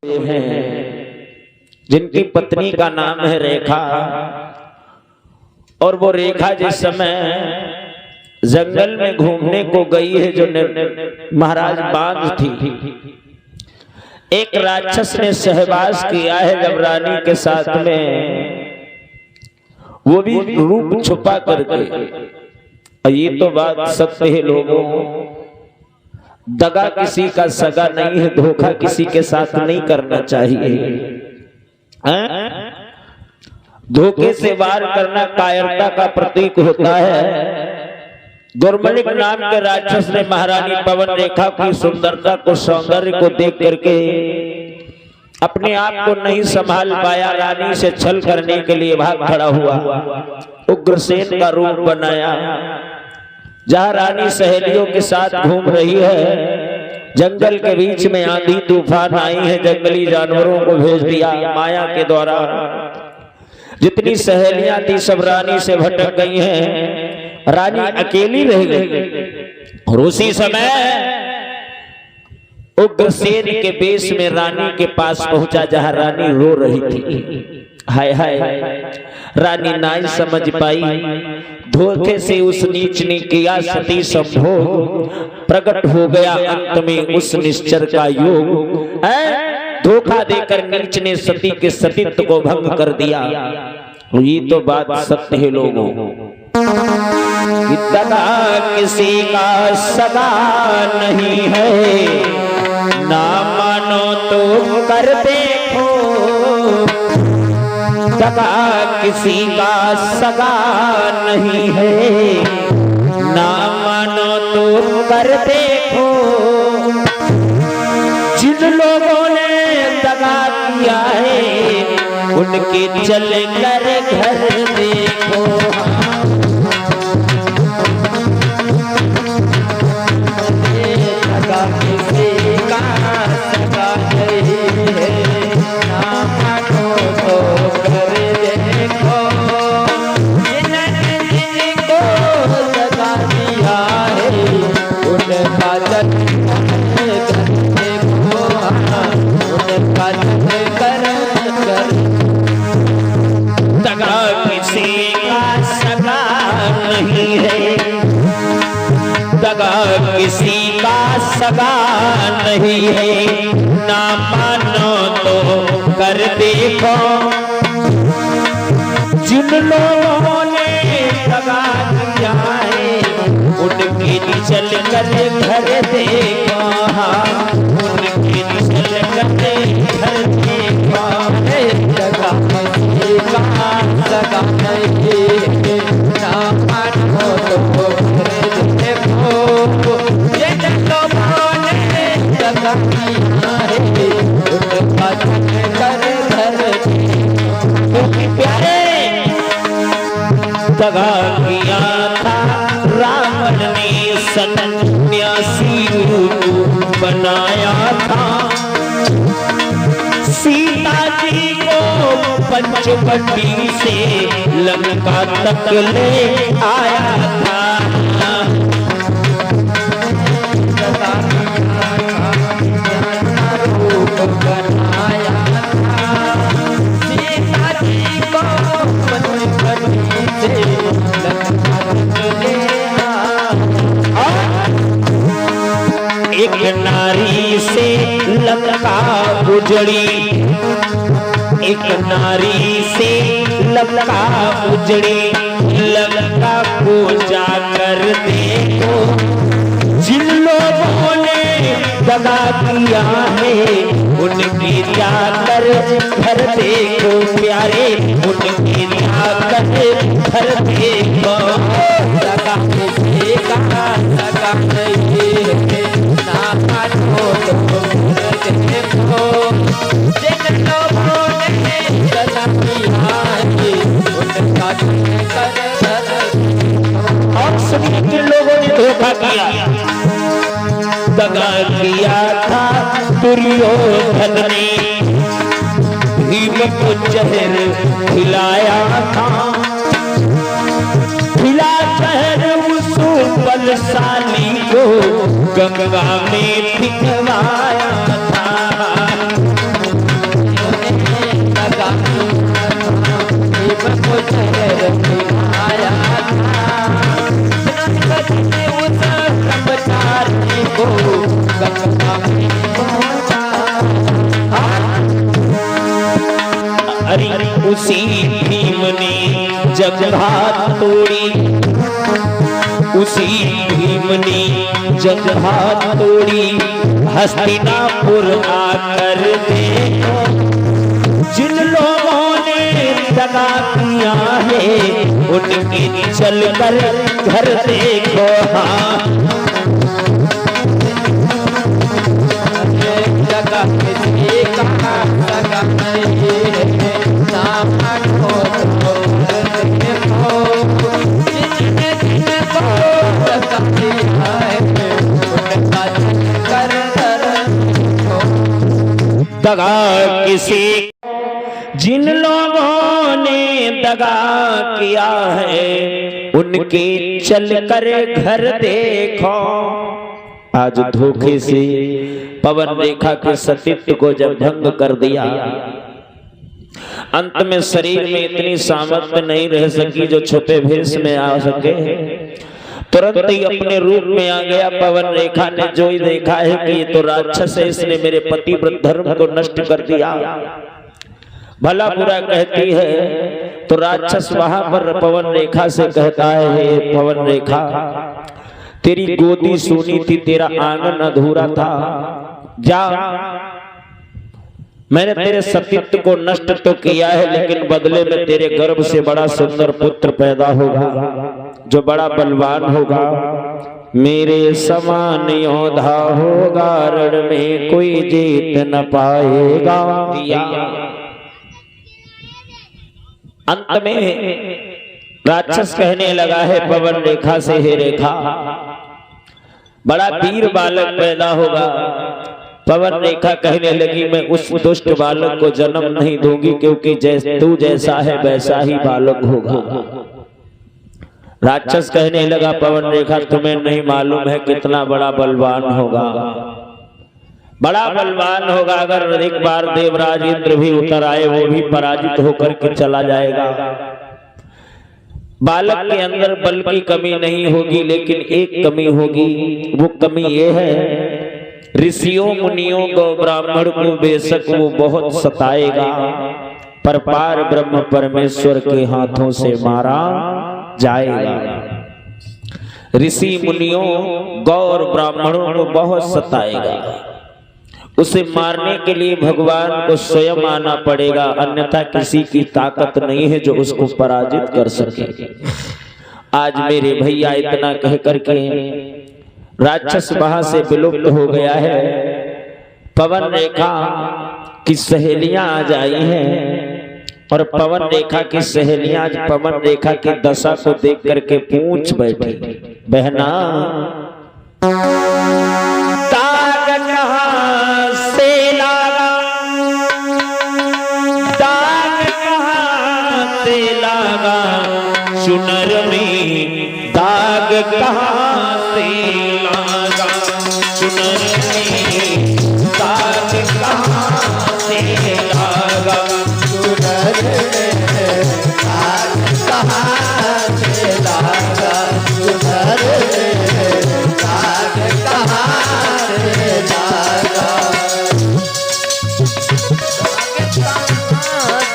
हैं जिनकी पत्नी का नाम है रेखा, और वो रेखा जिस समय जंगल में घूमने को गई है, जो महाराज बांध थी, एक राक्षस ने सहवास किया है जब रानी के साथ में, वो भी रूप छुपा करके। ये तो बात सत्य है लोगों, दगा किसी का सगा नहीं है, धोखा किसी के साथ नहीं करना चाहिए। धोखे से वार करना कायरता का प्रतीक होता है। दुर्मलिक नाम के राक्षस ने महारानी पवन रेखा की सुंदरता को, सौंदर्य को देख करके अपने आप को नहीं संभाल पाया, रानी से छल करने के लिए भाग खड़ा हुआ, उग्रसेन का रूप बनाया। जहां रानी सहेलियों के साथ घूम रही है, जंगल के बीच में आंधी तूफान आई है, जंगली जानवरों को भेज दिया माया के द्वारा। जितनी सहेलियां थी सब रानी से भटक गई हैं, रानी अकेली रह गई। और उसी समय उग्रसेन के बेश में रानी के पास पहुंचा, जहां रानी रो रही थी। हाय हाय, रानी ना समझ पाई, धोखे से उस नीच ने किया सती संभोग, प्रकट हो गया अंत में उस निश्चर का योग। धोखा देकर नीच ने सती के सतीत्व को भंग कर दिया। ये तो बात सत्य है लोगों, दगा किसी का सगा नहीं है, ना मानो तो कर देखो। दगा किसी का सगा नहीं है, ना मानो तो कर देखो। जिन लोगों ने दगा किया है, उनके चल कर घर देखो। दगा किसी का सगा नहीं है, ना मानो तो कर देखो। जिनको दगा दिया है, उनका चल देखो, उनका चल कर। दगा किसी का सगा नहीं है, दगा किसी का सगा नहीं है, ना मानो तो कर देखो। जिन लोगों ने दगा किया है, उनके चल कर घर देखो, उनके चल कर घर देखो। दगा किसी का सगा नहीं है, ना मानो तो कर देखो। जिन लोगों ने दगा किया है, उनका चल कर घर देखो। प्यारे, दगा किया था रावण ने, सन्यासी रूप बनाया था। सीता जी को पंचवटी से लंका तक ले आया था। रूप बनाया था, सीता जी को पंचवटी से लंका तक ले आया। एक नारी से लंका उजड़ी, एक नारी से लंका उजड़ी। लंका को जाकर देखो, जिन लोगों ने दगा किया है, उनके जाकर घर देखो। प्यारे, उनके जाकर घर देखो। दगा किसी का सगा नहीं है, ना मानो तो कर देखो। जिन लोगों ने दगा किया है, उनका कर। और सभी के लोगों ने धोखा किया। दगा किया था दुर्योधन ने, भीम को जहर खिलाया था। खिला जहर उस बलशाली को, गंगा में फिकवाया था। को गंगा में पहुंचा। अरे उसी भीम ने जगह तोड़ी, उसी भीम ने जगह तोड़ी, हस्तिनापुर आकर देखो जिन लोगों ने दगा किया है उनके चल कर घर देखो। हाँ जगह किसी का जगह नहीं नाम को देखो जिनने जिनको जगह दिया है उनका कर दगा किसी, जिन लोगों ने दगा किया है उनके चल कर घर देखो। आज धोखे से पवन रेखा के सतीत्व को जब भंग कर दिया, अंत में शरीर में इतनी सामर्थ्य नहीं रह सकी जो छुपे भेष में आ सके, तुरंत ही अपने रूप में आ गया। पवन रेखा ने जो ही देखा है कि ये तो राक्षस है, इसने मेरे पतिव्रत धर्म को नष्ट कर दिया, भला बुरा कहती है, तो राक्षस वहां पर पवन रेखा से कहता है, पवन रेखा तेरी गोदी सुनी थी, तेरा आंगन अधूरा था, जा मैंने तेरे सतीत्व को नष्ट तो किया है, लेकिन बदले में तेरे गर्भ से बड़ा सुंदर पुत्र पैदा होगा जो बड़ा बलवान होगा, मेरे समान योद्धा होगा, रण में कोई जीत न पाएगा। अंत में राक्षस कहने लगा है पवन रेखा से, हे रेखा बड़ा वीर बालक पैदा होगा। पवन रेखा कहने लगी, मैं उस दुष्ट बालक को जन्म नहीं दूंगी, क्योंकि तू जैसा है वैसा ही बालक होगा। राक्षस कहने लगा, पवन रेखा तुम्हें नहीं मालूम है कितना बड़ा बलवान होगा, बड़ा बलवान होगा, अगर एक बार देवराज इंद्र भी उतर आए वो भी पराजित होकर के चला जाएगा। बालक के अंदर बल की कमी नहीं होगी, लेकिन एक कमी होगी, वो कमी ये है, ऋषियों मुनियों गौ ब्राह्मण को बेशक वो बहुत सताएगा, पर पार ब्रह्म परमेश्वर के हाथों से मारा जाएगा। ऋषि मुनियों गौर ब्राह्मणों को बहुत सताएगा, उसे मारने के लिए भगवान को स्वयं आना पड़ेगा, अन्यथा किसी की ताकत नहीं है जो उसको पराजित कर सके। आज मेरे भैया इतना कह करके राक्षस वहां से विलुप्त हो गया है। पवन रेखा की सहेलियां आज आई हैं और पवन रेखा की सहेलियां आज पवन रेखा की दशा को देख करके पूछ बैठी, बहना दाग कहां से लागा, दाग कहां से लागा, चुनर में दाग कहां से लागा, चुनर में दाग कहां से लागा, चुनर में दाग कहां से लागा, चुनर में दाग कहां से लागा,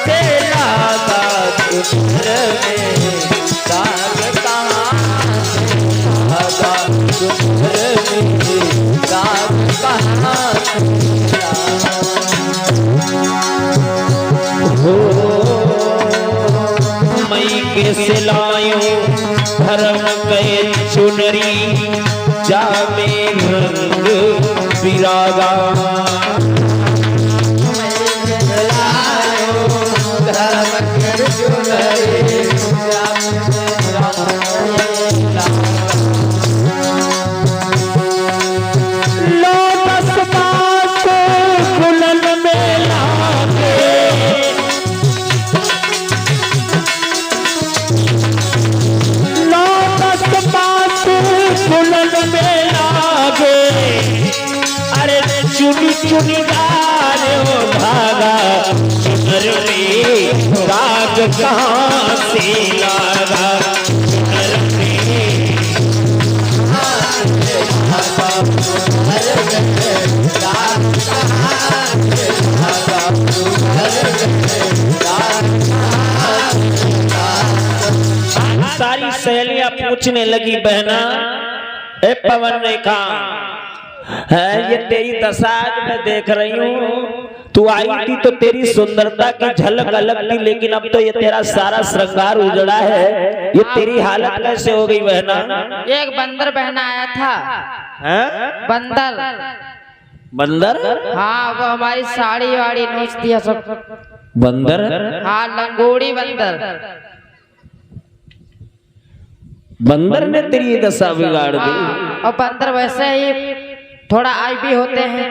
से लागा, चुनर में दाग कहां से लागा, चुनर में दाग कहां से लागा। मई के सिलायो धर्म के चुनरी, जामे रंग बिरागा, धर्म के चुनरी, लोटस पास फुलन में लागे, लोटस पास फुलन में लागे, अरे चुनी चुनी गारे हो धागा, चुनर में दाग कहां से लागा, चुनर में पूछने लगी, बहना ए पवन रेखा, है ये तेरी दशा आज मैं देख रही हूँ। तू आई थी तो तेरी सुंदरता की झलक अलग थी, लेकिन अब तो ये तेरा सारा श्रृंगार उजड़ा है। ये तेरी हालत कैसे हो गई बहना? एक बंदर बहना आया था। है? बंदर बंदर? हाँ, वो हमारी साड़ी वाड़ी नोच दिया सब। बंदर? हाँ, लंगोड़ी बंदर। बंदर ने तेरी ये दशा बिगाड़ दी। और बंदर वैसे ही थोड़ा आई भी होते हैं।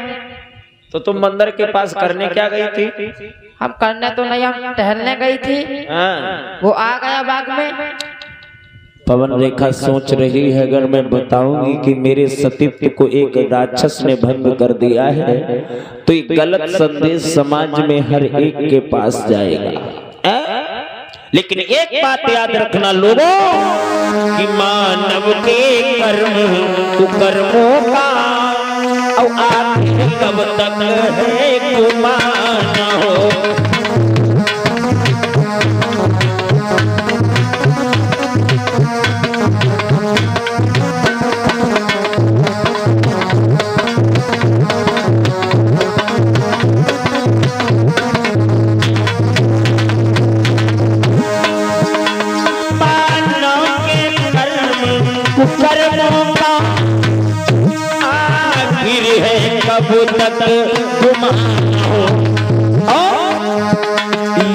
तो तुम बंदर के पास करने क्या गई थी? हम करने तो नहीं, हम टहलने गई थी। हाँ। वो आ गया बाग में। पवन रेखा सोच रही है, अगर मैं बताऊंगी कि मेरे सतीत्व को एक राक्षस ने भंग कर दिया है तो एक गलत संदेश समाज में हर एक के पास जाएगा। लेकिन एक बात याद रखना लोगों, कि मानव के कर्म कुकर्मों का और आखिर कब तक है गुमान हो। कर्मों का आखिर है कब तक गुमान हो।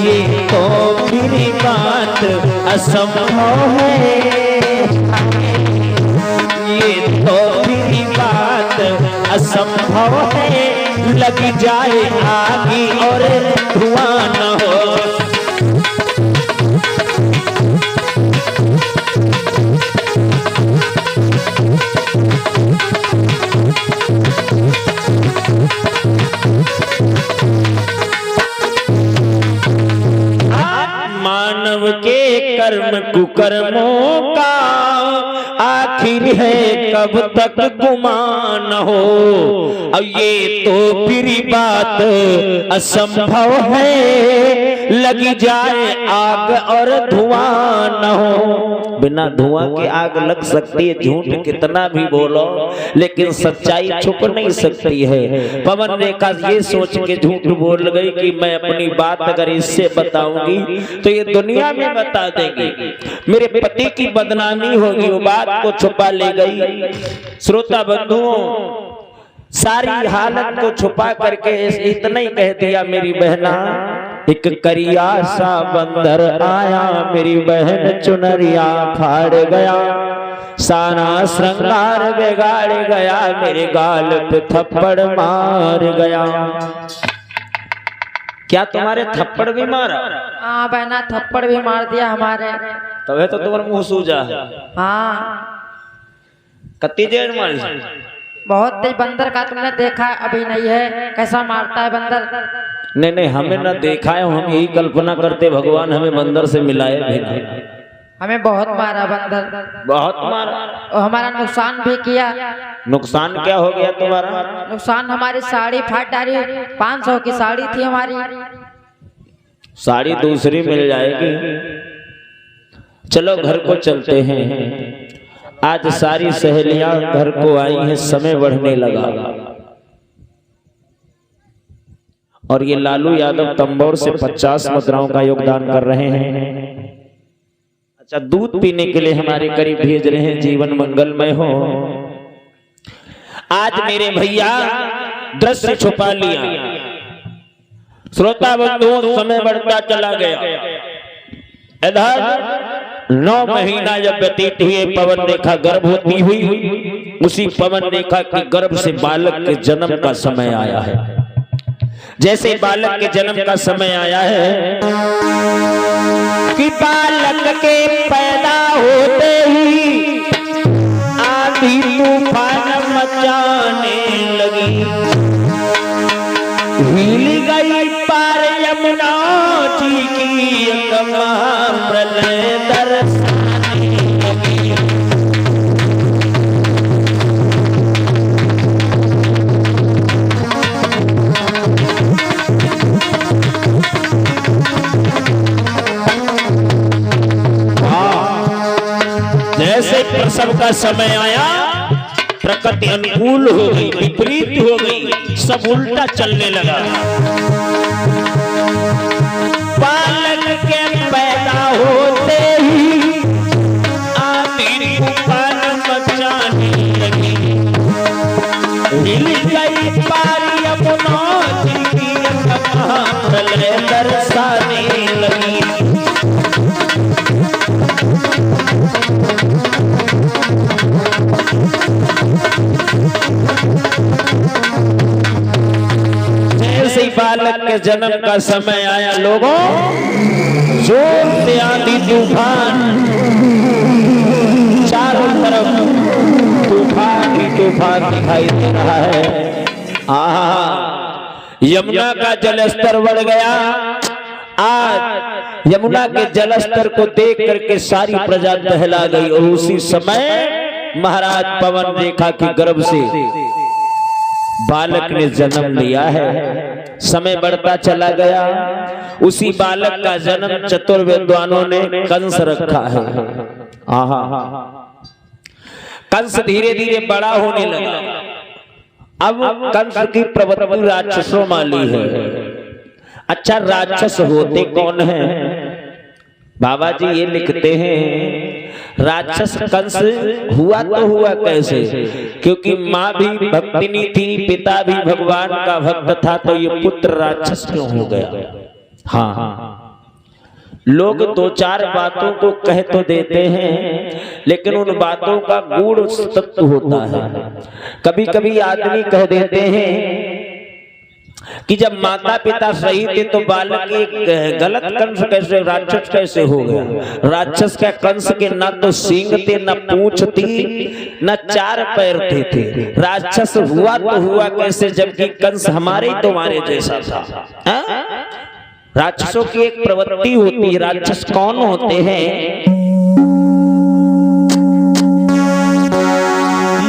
ये तो मेरी बात असंभव है, ये तो मेरी बात असंभव है। लग जाए आगी और धुआं न हो। मानव के कर्म कुकर्मों का आखिर है कब तक गुमान हो। अब ये तो फिर बात असंभव है, लगी जाए आग और धुआं न हो। बिना धुआं के आग लग सकती है, झूठ कितना भी बोलो लेकिन सच्चाई छुप नहीं सकती है। पवन रेखा ये सोच के झूठ बोल गई कि मैं अपनी बात अगर इससे बताऊंगी तो ये दुनिया में बता देंगे, मेरे पति की बदनामी होगी। वो बात को छुपा ले गई। श्रोता बंधुओं, सारी हालत को छुपा करके इतना ही कह दिया, मेरी बहना एक करिया सा बंदर आया, मेरी बहन चुनरिया फाड़ गया, सारा श्रृंगार बिगाड़ गया, मेरे गाल पे थप्पड़ मार गया। क्या तुम्हारे थप्पड़ भी मारा? हाँ बहना, थप्पड़ भी मार दिया हमारे। तबे तो तुम्हारा मुंह सूजा है। हाँ, कत्ती देर मारी? बहुत तेज बंदर का तुमने देखा अभी नहीं है, कैसा मारता है बंदर। नहीं नहीं, हमें ना देखा है, हम यही कल्पना करते भगवान हमें बंदर से मिलाए भी नहीं। हमें बहुत मारा बंदर, बहुत मारा और हमारा नुकसान भी किया। नुकसान क्या हो गया तुम्हारा? नुकसान हमारी साड़ी फाड़ डाली। 500 की साड़ी थी हमारी। साड़ी दूसरी मिल जाएगी। चलो घर को चलते हैं। आज सारी सहेलियां घर को आई हैं, समय बढ़ने लगा और ये लालू यादव तंबोर से 50 मुद्राओं का योगदान कर रहे हैं। अच्छा, दूध पीने के लिए हमारे करीब भेज रहे हैं। जीवन मंगलमय हो। आज मेरे भैया दृश्य छुपा लिया। श्रोता बंधुओं, समय बढ़ता चला गया। इधर 9 महीना जब व्यतीत हुए, पवन रेखा गर्भवती हुई। उसी पवन रेखा के गर्भ से बालक के जन्म का समय आया है। जैसे बालक के जन्म का समय आया है कि बालक के पैदा होते ही आंधी तूफान मचाने लगी। हिल गई पार यमुना जी की अगमा, प्रलय दर्शाने लगी। जैसे जब का समय आया प्रकृति अनुकूल हो गई, विपरीत हो गई, सब उल्टा चलने लगा। बालक के पैदा होते ही आमिर तूफान मचाने लगी। हिल गई पारी यमुना की प्रलय दर्शाने लगी। जैसे ही बालक के जन्म का समय आया, लोगों जोर से आंधी तूफान, चारों तरफ तूफान ही तूफान दिखाई दे रहा है। यमुना का जलस्तर बढ़ गया। आज यमुना के जलस्तर को देख करके सारी प्रजा दहला गई और उसी समय महाराज पवन रेखा की गर्भ से बालक ने जन्म लिया है। समय बढ़ता चला गया। उसी बालक का जन्म चतुर्विद्वानों ने कंस रखा है। कंस धीरे धीरे बड़ा होने लगा। अब कंस की प्रवृत्ति राक्षसों वाली है। अच्छा, राक्षस होते कौन है? बाबा जी ये लिखते हैं राक्षस कंस हुआ तो हुआ कैसे? क्योंकि माँ भी भक्तिनी थी, पिता भी भगवान का भक्त था, तो ये पुत्र राक्षस क्यों हो गया? हाँ, लोग दो चार बातों को कह तो देते हैं, लेकिन उन बातों का गूढ़ तत्व होता है। कभी कभी आदमी कह देते हैं कि जब माता पिता सही थे तो बालक एक गलत कंस कैसे, राक्षस कैसे हो गया? राक्षस का कंस के न तो सींग थे, न पूंछ थी, न चार पैर थे। राक्षस हुआ तो हुआ कैसे, जबकि कंस हमारे तुम्हारे जैसा था। राक्षसों की एक प्रवृत्ति होती है। राक्षस कौन होते हैं?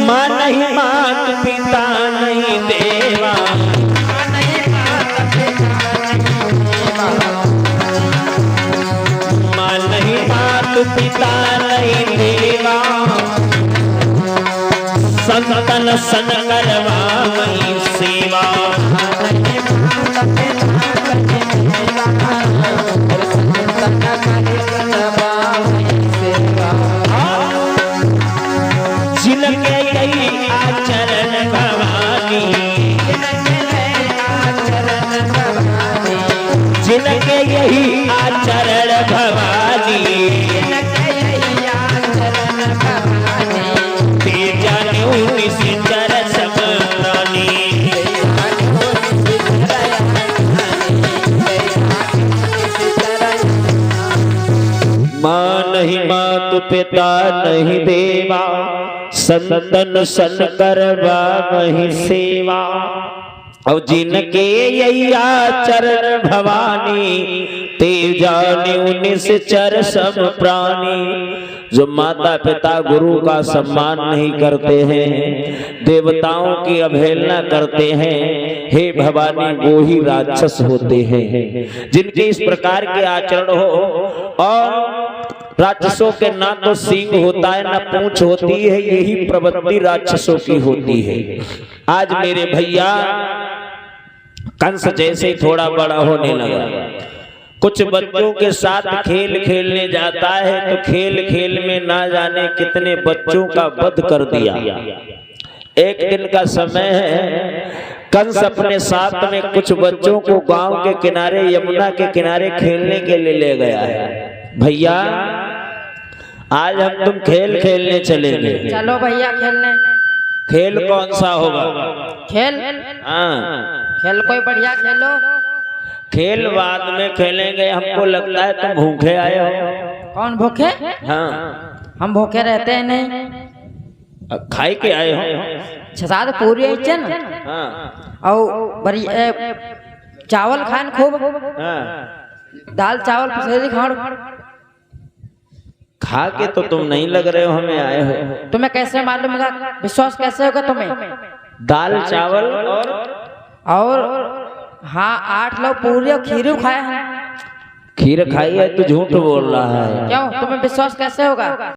माँ नहीं, मात पिता नहीं, देवा माँ नहीं, मात पिता नहीं, देवा संतन सन करवाई सेवा। जिनके यही आचरण भवानी, जिनके यही आचरण भवानी, तेजानी उन्नीस चर समरानी। माँ नहीं, मात पिता नहीं, देवा संतन सन करवा वही सेवा। और जिनके यही आचरण भवानी, तेजानी उन्नीस चर सम प्राणी। जो माता पिता गुरु का सम्मान नहीं करते हैं, देवताओं की अवहेलना करते हैं, हे भवानी वो ही राक्षस होते हैं। जिनके इस प्रकार के आचरण हो, और राक्षसों के ना तो सींग होता है, ना पूंछ होती है, यही प्रवृत्ति राक्षसों की होती है। आज मेरे भैया कंस जैसे ही थोड़ा बड़ा होने लगा, कुछ बच्चों के साथ खेल खेलने जाता है, तो खेल खेल में ना जाने कितने बच्चों का वध कर दिया। एक दिन का समय है, कंस अपने साथ में कुछ बच्चों को गांव के किनारे, यमुना के किनारे खेलने के लिए ले गया है। भैया आज हम तुम खेल खेलने चलेंगे। चलो भैया खेलने। खेल कौन सा होगा? खेल? हाँ, खेल कोई बढ़िया खेलो। खेल बाद में खेलेंगे। हमको लगता है तुम भूखे आए हो। कौन भूखे? हाँ, हम भूखे रहते हैं नहीं। खाई के आए हो? छसाद पूरी है ना। हाँ, और बड़ी चावल खान खूब। हाँ, दाल चावल पसेरी खाओ। खा के तो तुम नहीं लग रहे हो हमें आए हो। तुम्हें कैसे मालूम होगा? विश्वास कैसे होगा तुम्हें? दाल चावल और हाँ 8 लोग पूरी और खीरू खाए हैं। खीर खाई है तो झूठ बोल रहा है। क्यों? तुम्हें विश्वास कैसे होगा?